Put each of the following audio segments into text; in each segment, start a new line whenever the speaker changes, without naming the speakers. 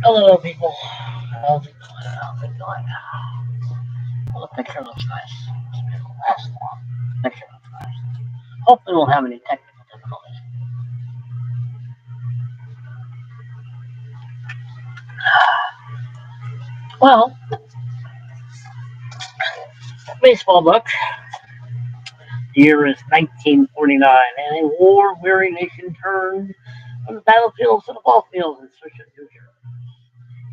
Hello, people. How's it going? How's it going? Well, the picture looks nice. It will last long. The picture looks nice. Hopefully, we won't have any technical difficulties. Well, baseball book. The year is 1949, and a war-weary nation turned from the battlefields to the ball fields in search of new heroes.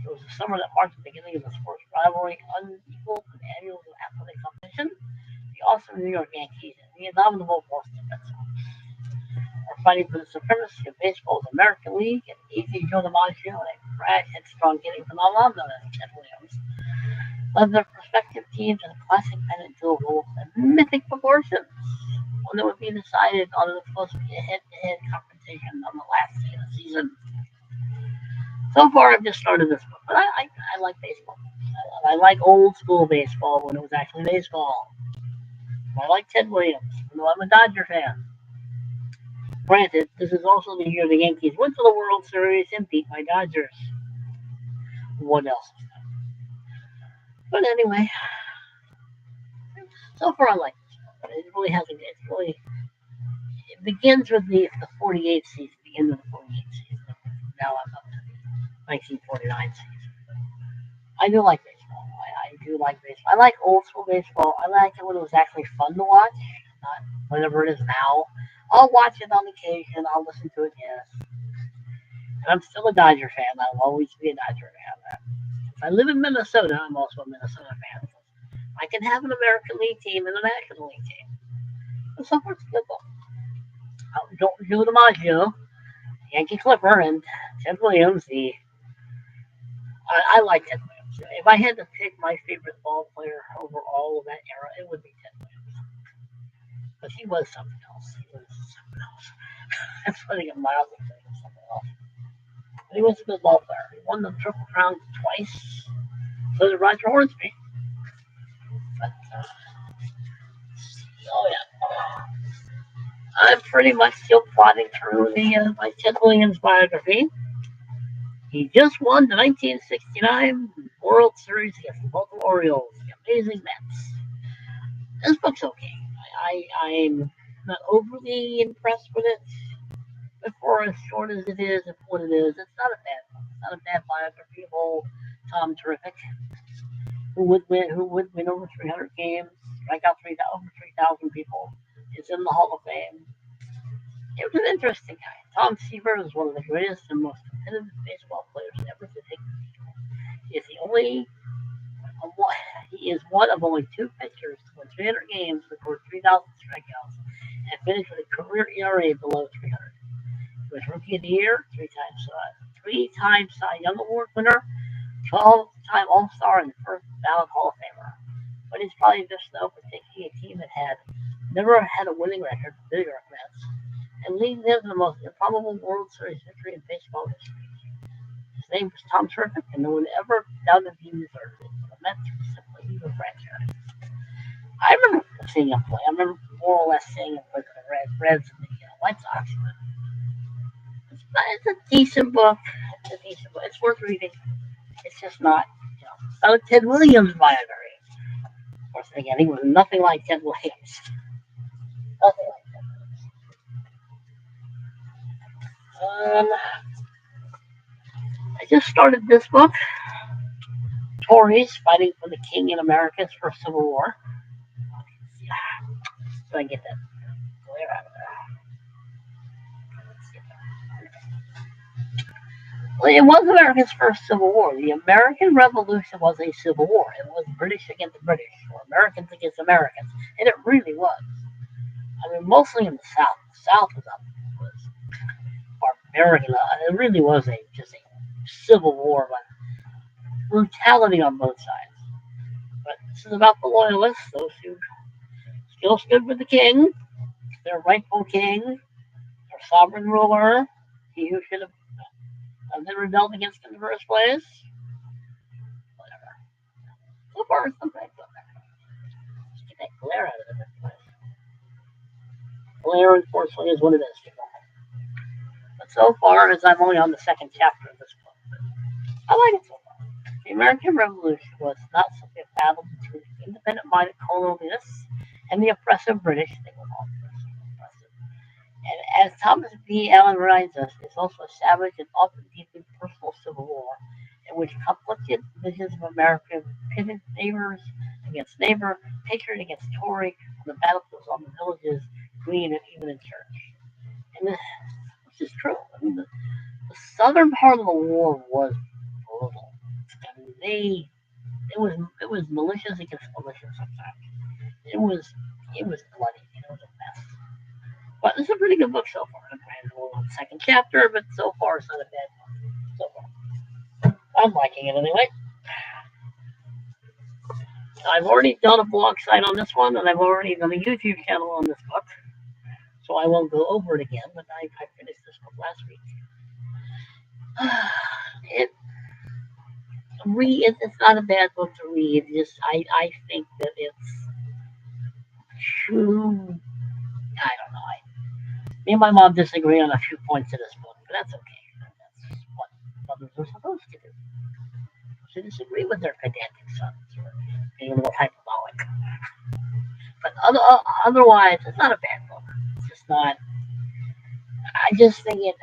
It was the summer that marked the beginning of the sports rivalry, unequal and annual athletic competition. The awesome New York Yankees and the indomitable Boston Red Sox are fighting for the supremacy of baseball's American League, and easy Joe DiMaggio and a brash, headstrong hitting phenomenon known as Ted Williams led their respective teams in a classic pennant duel of mythic proportions. One that would be decided on an supposed to be a head-to-head confrontation on the last day of the season. So far, I've just started this book, but I like baseball. I like old school baseball when it was actually baseball. I like Ted Williams, even though I'm a Dodger fan. Granted, this is also the year the Yankees went to the World Series and beat my Dodgers. What else? But anyway, so far I like this. It really hasn't. It begins with the 48th season, the end of the 48th season. Now I'm up to the 1949 season. I do like baseball. I do like baseball. I like old school baseball. I like it when it was actually fun to watch, not whenever it is now. I'll watch it on occasion. I'll listen to it, yes. And I'm still a Dodger fan. I'll always be a Dodger fan. If I live in Minnesota, I'm also a Minnesota fan. I can have an American League team and a National League team. And so far, it's good. Joe DiMaggio, Yankee Clipper, and Ted Williams. I like Ted Williams. If I had to pick my favorite ball player over all of that era, it would be Ted Williams. But he was something else. He was something else. That's putting it mildly. He was something else. But he was a good ball player. He won the Triple Crown twice. So did Roger Hornsby. But, oh yeah. I'm pretty much still plodding through my Ted Williams biography. He just won the 1969 World Series against the Baltimore Orioles, the amazing Mets. This book's okay. I'm not overly impressed with it. But for as short as it is and what it is, it's not a bad book. It's not a bad biography of old Tom Terrific, who would win over 300 games, strike out over 3,000 people, is in the Hall of Fame. It was an interesting guy. Tom Seaver is one of the greatest and most competitive baseball players ever to take the field. He is the only he is one of only two pitchers to win 300 games, record 3,000 strikeouts, and finish with a career ERA below 300. He was Rookie of the Year, three-time Cy Young Award winner, 12-time All-Star, and first ballot Hall of Famer. But he's probably just known for taking a team that had never had a winning record, the New York Mets, and leading them to the most improbable World Series victory in baseball history. His name was Tom Terrific, and no one ever doubted he deserved it. The Mets were simply evil franchise. I remember seeing him play. I remember more or less seeing him play for the Reds and the White Sox. It's a decent book. It's worth reading. It's just not, Ted Williams biography. Of course, again, he was nothing like Ted Williams. Nothing like Ted Williams. I just started this book. Tories fighting for the king in America's first Civil War. So I get that glare out of there. Well, it was America's first Civil War. The American Revolution was a civil war. It was British against British, or Americans against Americans, and it really was. I mean, mostly in the South. The South was barbarian. It really was just a civil war, but brutality on both sides. But this is about the loyalists, those who still stood with the king, their rightful king, their sovereign ruler, he who should have been rebelled against in the first place. Whatever. So far, it's not bad. Just get that glare out of it. Glare, unfortunately, is what it is, people. But so far, as I'm only on the second chapter of this book, I like it so far. The American Revolution was not simply a battle between independent-minded colonialists and the oppressive British. They were all oppressive. And as Thomas B. Allen reminds us, it's also a savage and often deeply personal civil war in which conflicted visions of America pitted neighbors against neighbor, patriot against Tory, on the battlefields, on the villages, green, and even in church. And this is true. I mean, the southern part of the war was brutal. I mean, it was malicious against malicious sometimes. It was it was bloody. It was a mess. But it's a pretty good book so far. I'm on the second chapter, but so far it's not a bad book. So far, I'm liking it anyway. I've already done a blog site on this one, and I've already done a YouTube channel on this book, so I won't go over it again. But I finished this book last week. It it's not a bad book to read. Just I think that it's too. I don't know. Me and my mom disagree on a few points in this book, but that's okay. That's what mothers are supposed to do. To disagree with their pedantic sons or being a little hyperbolic. But otherwise, it's not a bad book. It's just not. I just think it's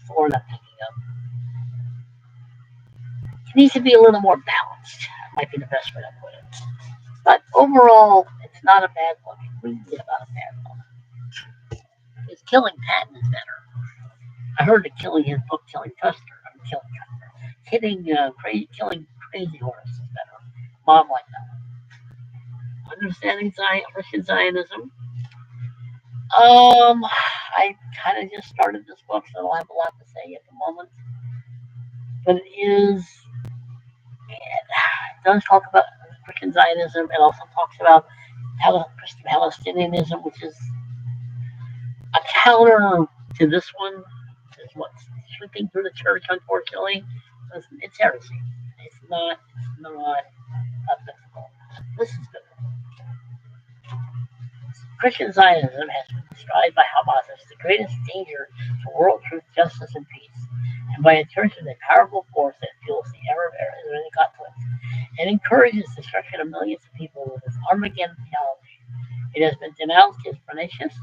the word I'm thinking of. It needs to be a little more balanced. Might be the best way to put it. But overall, it's not a bad book. Read it about a bad book. His Killing Patton is better. I heard that killing his book, Killing Custer, killing Crazy Horse is better. Mom like that. Understanding Christian Zionism. I kind of just started this book, so I don't have a lot to say at the moment. But it does talk about Christian Zionism. It also talks about Christian Palestinianism, which is a counter to this one. Is what's sweeping through the church, unfortunately. It's heresy. It's not biblical. This is biblical. Christian Zionism has been described by Hamas as the greatest danger to world truth, justice, and peace, and by a church as a powerful force that fuels the Arab-Israeli conflict and encourages the destruction of millions of people with its Armageddon theology. It has been denounced as pernicious,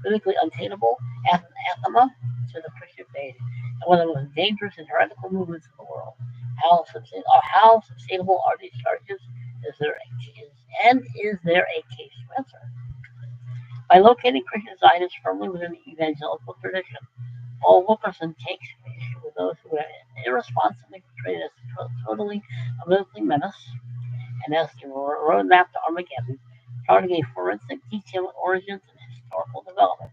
politically untenable, anathema to the Christian faith, and one of the most dangerous and heretical movements in the world. How sustainable are these charges? Is there a case to answer? By locating Christian Zionists firmly within the evangelical tradition, Paul Wilkerson takes issue with those who are irresponsibly portrayed as totally politically menace, and as the roadmap to Armageddon, charting a forensic detail of origins and historical development.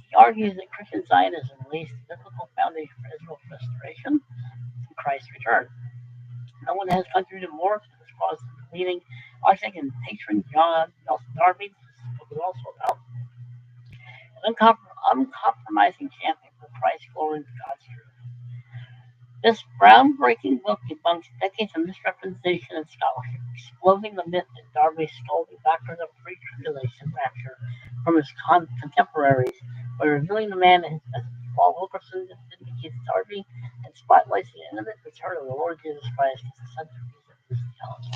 He argues that Christian Zionism lays the biblical foundation for Israel's restoration and Christ's return. No one has contributed more to this cause than the leading architect and patron John Nelson Darby. This book is also about uncompromising champion for Christ's glory and God's truth. This groundbreaking book debunks decades of misrepresentation and scholarship, exploding the myth that Darby stole the doctrine of pre-tribulation rapture from his contemporaries by revealing the man and his message. Paul Wilkerson vindicates Darby and spotlights the imminent return of the Lord Jesus Christ as the centerpiece of this theology.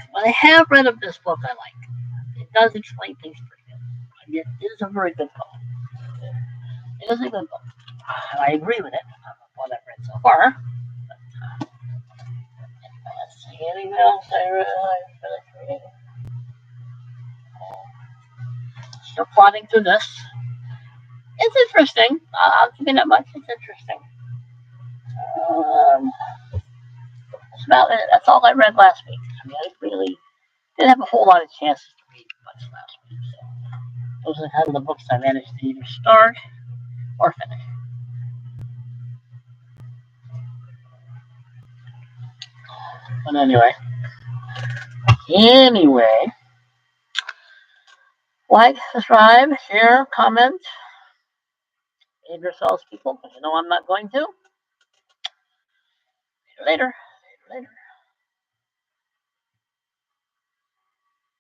What I have read of this book, I like. It does explain things pretty good. It is a very good book. It is a good book. And I agree with it, what I've read so far. But, let's see, anything else I finished reading? Still plodding through this. It's interesting. I'll give you that much. It's interesting. That's about it. That's all I read last week. I mean, I really didn't have a whole lot of chances to read much last week. So those are kind of the books I managed to either start or finish. But anyway, like, subscribe, share, comment. Behave yourselves, people, because you know I'm not going to. See you later.